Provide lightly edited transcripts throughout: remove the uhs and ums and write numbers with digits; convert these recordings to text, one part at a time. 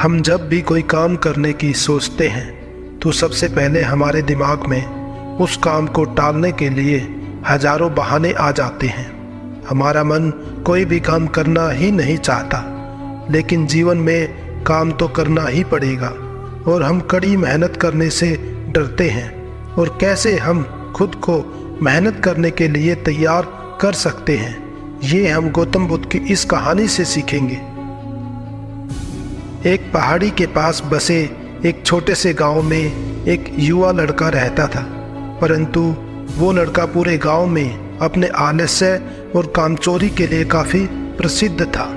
हम जब भी कोई काम करने की सोचते हैं तो सबसे पहले हमारे दिमाग में उस काम को टालने के लिए हजारों बहाने आ जाते हैं। हमारा मन कोई भी काम करना ही नहीं चाहता, लेकिन जीवन में काम तो करना ही पड़ेगा और हम कड़ी मेहनत करने से डरते हैं। और कैसे हम खुद को मेहनत करने के लिए तैयार कर सकते हैं, ये हम गौतम बुद्ध की इस कहानी से सीखेंगे। एक पहाड़ी के पास बसे एक छोटे से गांव में एक युवा लड़का रहता था, परंतु वो लड़का पूरे गांव में अपने आलस्य और कामचोरी के लिए काफ़ी प्रसिद्ध था।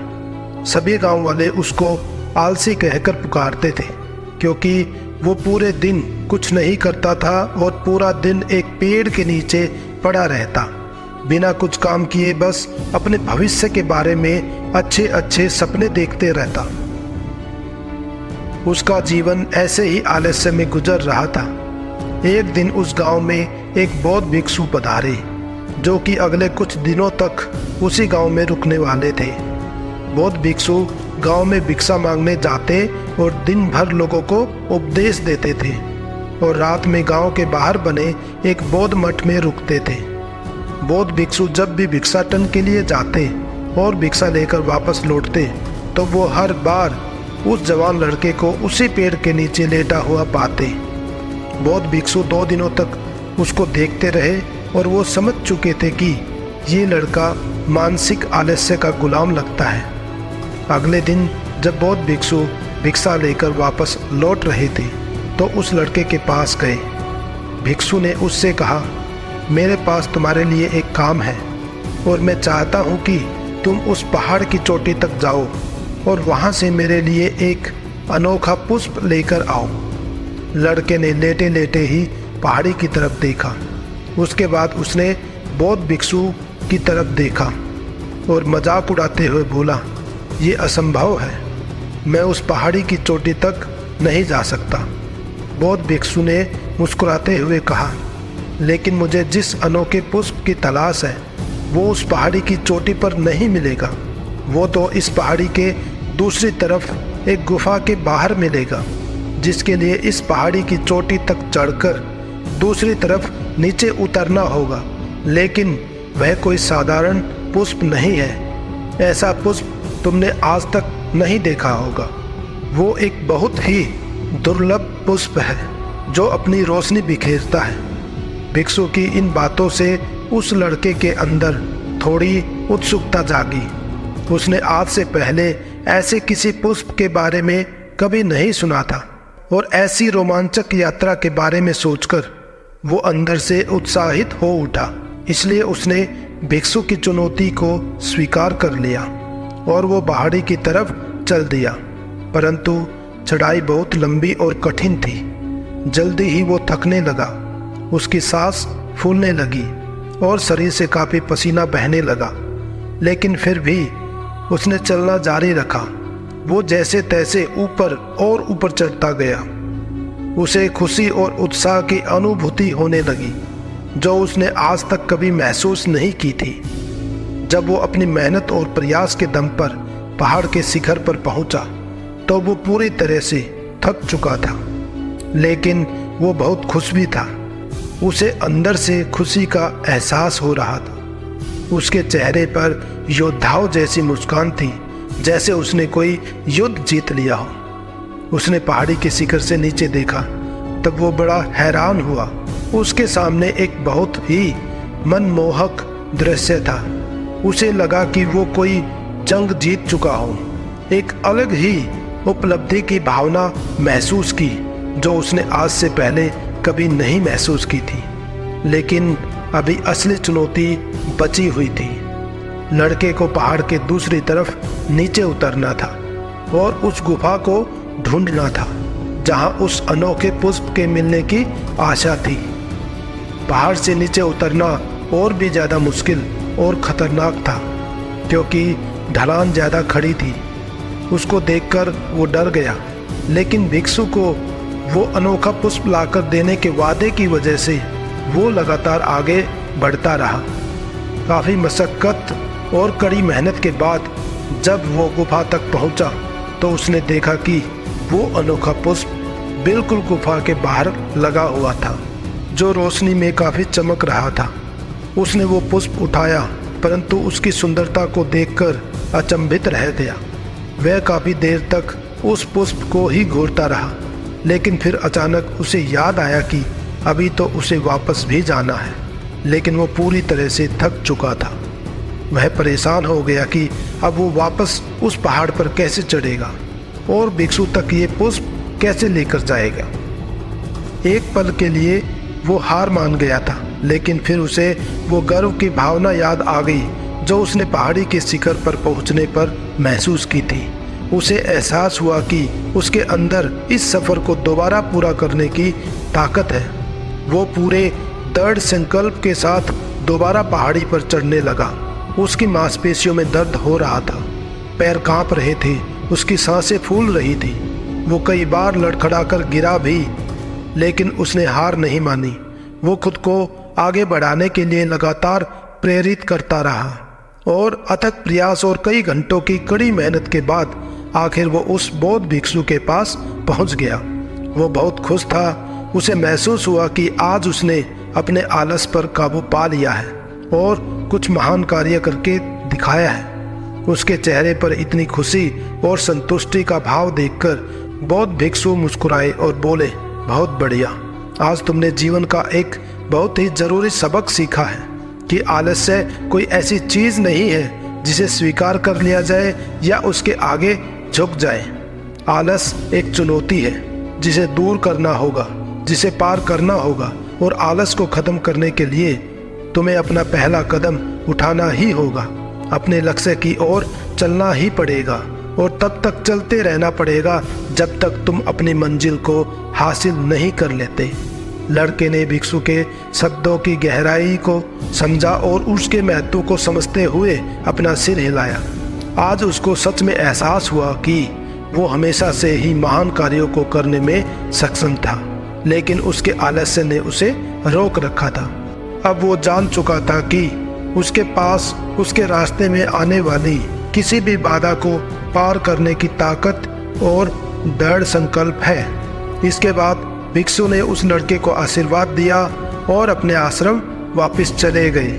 सभी गांव वाले उसको आलसी कहकर पुकारते थे, क्योंकि वो पूरे दिन कुछ नहीं करता था और पूरा दिन एक पेड़ के नीचे पड़ा रहता, बिना कुछ काम किए बस अपने भविष्य के बारे में अच्छे अच्छे सपने देखते रहता। उसका जीवन ऐसे ही आलस्य में गुजर रहा था। एक दिन उस गांव में एक बौद्ध भिक्षु पधारे, जो कि अगले कुछ दिनों तक उसी गांव में रुकने वाले थे। बौद्ध भिक्षु गांव में भिक्षा मांगने जाते और दिन भर लोगों को उपदेश देते थे और रात में गांव के बाहर बने एक बौद्ध मठ में रुकते थे। बौद्ध भिक्षु जब भी भिक्षाटन के लिए जाते और भिक्षा लेकर वापस लौटते तो वो हर बार उस जवान लड़के को उसी पेड़ के नीचे लेटा हुआ पाते। बौद्ध भिक्षु 2 दिनों तक उसको देखते रहे और वो समझ चुके थे कि ये लड़का मानसिक आलस्य का गुलाम लगता है। अगले दिन जब बौद्ध भिक्षु भिक्षा लेकर वापस लौट रहे थे तो उस लड़के के पास गए। भिक्षु ने उससे कहा, मेरे पास तुम्हारे लिए एक काम है और मैं चाहता हूँ कि तुम उस पहाड़ की चोटी तक जाओ और वहाँ से मेरे लिए एक अनोखा पुष्प लेकर आओ। लड़के ने लेटे लेटे ही पहाड़ी की तरफ देखा। उसके बाद उसने बौद्ध भिक्षु की तरफ देखा और मजाक उड़ाते हुए बोला, ये असंभव है, मैं उस पहाड़ी की चोटी तक नहीं जा सकता। बौद्ध भिक्षु ने मुस्कुराते हुए कहा, लेकिन मुझे जिस अनोखे पुष्प की तलाश है वो उस पहाड़ी की चोटी पर नहीं मिलेगा। वो तो इस पहाड़ी के दूसरी तरफ एक गुफा के बाहर मिलेगा, जिसके लिए इस पहाड़ी की चोटी तक चढ़कर दूसरी तरफ नीचे उतरना होगा। लेकिन वह कोई साधारण पुष्प नहीं है, ऐसा पुष्प तुमने आज तक नहीं देखा होगा। वो एक बहुत ही दुर्लभ पुष्प है जो अपनी रोशनी बिखेरता है। भिक्षु की इन बातों से उस लड़के के अंदर थोड़ी उत्सुकता जागी। उसने आज से पहले ऐसे किसी पुष्प के बारे में कभी नहीं सुना था और ऐसी रोमांचक यात्रा के बारे में सोचकर वो अंदर से उत्साहित हो उठा। इसलिए उसने भिक्षु की चुनौती को स्वीकार कर लिया और वो पहाड़ी की तरफ चल दिया। परंतु चढ़ाई बहुत लंबी और कठिन थी। जल्दी ही वो थकने लगा, उसकी सांस फूलने लगी और शरीर से काफ़ी पसीना बहने लगा, लेकिन फिर भी उसने चलना जारी रखा। वो जैसे तैसे ऊपर और ऊपर चढ़ता गया। उसे खुशी और उत्साह की अनुभूति होने लगी जो उसने आज तक कभी महसूस नहीं की थी। जब वो अपनी मेहनत और प्रयास के दम पर पहाड़ के शिखर पर पहुंचा तो वो पूरी तरह से थक चुका था, लेकिन वो बहुत खुश भी था। उसे अंदर से खुशी का एहसास हो रहा था। उसके चेहरे पर योद्धाओं जैसी मुस्कान थी, जैसे उसने कोई युद्ध जीत लिया हो। उसने पहाड़ी के शिखर से नीचे देखा तब वो बड़ा हैरान हुआ। उसके सामने एक बहुत ही मनमोहक दृश्य था। उसे लगा कि वो कोई जंग जीत चुका हो। एक अलग ही उपलब्धि की भावना महसूस की जो उसने आज से पहले कभी नहीं महसूस की थी। लेकिन अभी असली चुनौती बची हुई थी। लड़के को पहाड़ के दूसरी तरफ नीचे उतरना था और उस गुफा को ढूंढना था जहां उस अनोखे पुष्प के मिलने की आशा थी। पहाड़ से नीचे उतरना और भी ज़्यादा मुश्किल और ख़तरनाक था, क्योंकि ढलान ज़्यादा खड़ी थी। उसको देखकर वो डर गया, लेकिन भिक्षु को वो अनोखा पुष्प लाकर देने के वादे की वजह से वो लगातार आगे बढ़ता रहा। काफ़ी मशक्क़त और कड़ी मेहनत के बाद जब वो गुफा तक पहुंचा तो उसने देखा कि वो अनोखा पुष्प बिल्कुल गुफा के बाहर लगा हुआ था, जो रोशनी में काफ़ी चमक रहा था। उसने वो पुष्प उठाया, परंतु उसकी सुंदरता को देखकर अचंभित रह गया। वह काफ़ी देर तक उस पुष्प को ही घूरता रहा, लेकिन फिर अचानक उसे याद आया कि अभी तो उसे वापस भी जाना है, लेकिन वो पूरी तरह से थक चुका था। वह परेशान हो गया कि अब वो वापस उस पहाड़ पर कैसे चढ़ेगा और भिक्षु तक ये पुष्प कैसे लेकर जाएगा। एक पल के लिए वो हार मान गया था, लेकिन फिर उसे वो गर्व की भावना याद आ गई जो उसने पहाड़ी के शिखर पर पहुंचने पर महसूस की थी। उसे एहसास हुआ कि उसके अंदर इस सफ़र को दोबारा पूरा करने की ताकत है। वो पूरे दृढ़ संकल्प के साथ दोबारा पहाड़ी पर चढ़ने लगा। उसकी मांसपेशियों में दर्द हो रहा था, पैर कांप रहे थे, उसकी सांसें फूल रही थी। वो कई बार लड़खड़ाकर गिरा भी, लेकिन उसने हार नहीं मानी। वो खुद को आगे बढ़ाने के लिए लगातार प्रेरित करता रहा और अथक प्रयास और कई घंटों की कड़ी मेहनत के बाद आखिर वो उस बौद्ध भिक्षु के पास पहुंच गया। वो बहुत खुश था। उसे महसूस हुआ कि आज उसने अपने आलस पर काबू पा लिया है और कुछ महान कार्य करके दिखाया है। उसके चेहरे पर इतनी खुशी और संतुष्टि का भाव देखकर बौद्ध भिक्षु मुस्कुराए और बोले, बहुत बढ़िया, आज तुमने जीवन का एक बहुत ही ज़रूरी सबक सीखा है कि आलस्य कोई ऐसी चीज़ नहीं है जिसे स्वीकार कर लिया जाए या उसके आगे झुक जाए। आलस एक चुनौती है जिसे दूर करना होगा, जिसे पार करना होगा, और आलस को ख़त्म करने के लिए तुम्हें अपना पहला कदम उठाना ही होगा। अपने लक्ष्य की ओर चलना ही पड़ेगा और तब तक चलते रहना पड़ेगा जब तक तुम अपनी मंजिल को हासिल नहीं कर लेते। लड़के ने भिक्षु के शब्दों की गहराई को समझा और उसके महत्व को समझते हुए अपना सिर हिलाया। आज उसको सच में एहसास हुआ कि वो हमेशा से ही महान कार्यों को करने में सक्षम था, लेकिन उसके आलस्य ने उसे रोक रखा था। अब वो जान चुका था कि उसके पास उसके रास्ते में आने वाली किसी भी बाधा को पार करने की ताकत और दृढ़ संकल्प है। इसके बाद भिक्षु ने उस लड़के को आशीर्वाद दिया और अपने आश्रम वापस चले गए।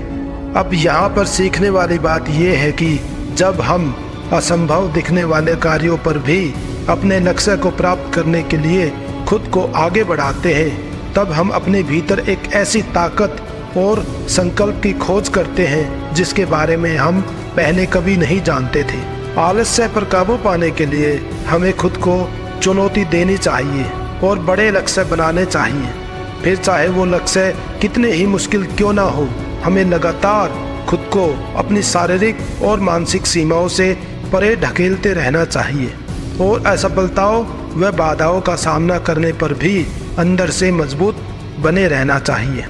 अब यहाँ पर सीखने वाली बात यह है कि जब हम असंभव दिखने वाले कार्यों पर भी अपने लक्ष्य को प्राप्त करने के लिए खुद को आगे बढ़ाते हैं, तब हम अपने भीतर एक ऐसी ताकत और संकल्प की खोज करते हैं जिसके बारे में हम पहले कभी नहीं जानते थे। आलस्य पर काबू पाने के लिए हमें खुद को चुनौती देनी चाहिए और बड़े लक्ष्य बनाने चाहिए। फिर चाहे वो लक्ष्य कितने ही मुश्किल क्यों ना हो, हमें लगातार खुद को अपनी शारीरिक और मानसिक सीमाओं से परे ढकेलते रहना चाहिए और असफलताओं व बाधाओं का सामना करने पर भी अंदर से मजबूत बने रहना चाहिए।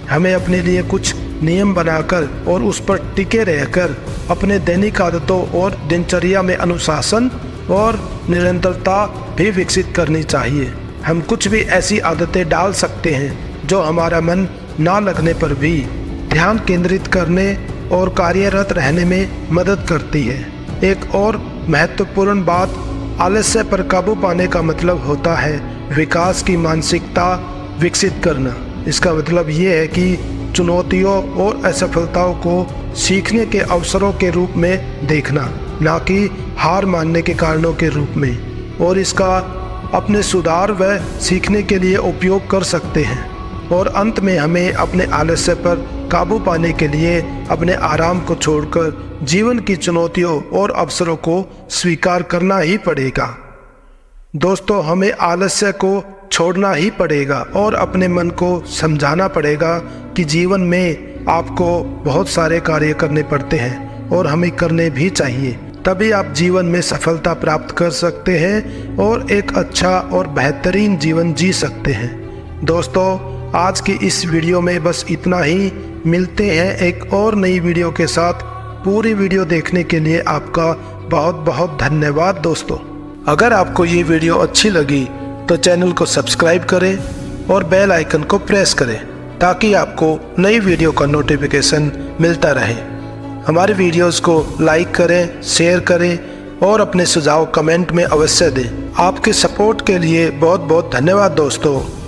हमें अपने लिए कुछ नियम बनाकर और उस पर टिके रहकर अपने दैनिक आदतों और दिनचर्या में अनुशासन और निरंतरता भी विकसित करनी चाहिए। हम कुछ भी ऐसी आदतें डाल सकते हैं जो हमारा मन ना लगने पर भी ध्यान केंद्रित करने और कार्यरत रहने में मदद करती है। एक और महत्वपूर्ण बात, आलस्य पर काबू पाने का मतलब होता है विकास की मानसिकता विकसित करना। इसका मतलब ये है कि चुनौतियों और असफलताओं को सीखने के अवसरों के रूप में देखना, ना कि हार मानने के कारणों के रूप में, और इसका अपने सुधार व सीखने के लिए उपयोग कर सकते हैं। और अंत में हमें अपने आलस्य पर काबू पाने के लिए अपने आराम को छोड़कर जीवन की चुनौतियों और अवसरों को स्वीकार करना ही पड़ेगा। दोस्तों, हमें आलस्य को छोड़ना ही पड़ेगा और अपने मन को समझाना पड़ेगा कि जीवन में आपको बहुत सारे कार्य करने पड़ते हैं और हमें करने भी चाहिए। तभी आप जीवन में सफलता प्राप्त कर सकते हैं और एक अच्छा और बेहतरीन जीवन जी सकते हैं। दोस्तों, आज की इस वीडियो में बस इतना ही। मिलते हैं एक और नई वीडियो के साथ। पूरी वीडियो देखने के लिए आपका बहुत बहुत धन्यवाद। दोस्तों, अगर आपको ये वीडियो अच्छी लगी तो चैनल को सब्सक्राइब करें और बेल आइकन को प्रेस करें ताकि आपको नई वीडियो का नोटिफिकेशन मिलता रहे। हमारे वीडियोस को लाइक करें, शेयर करें और अपने सुझाव कमेंट में अवश्य दें। आपके सपोर्ट के लिए बहुत बहुत धन्यवाद दोस्तों।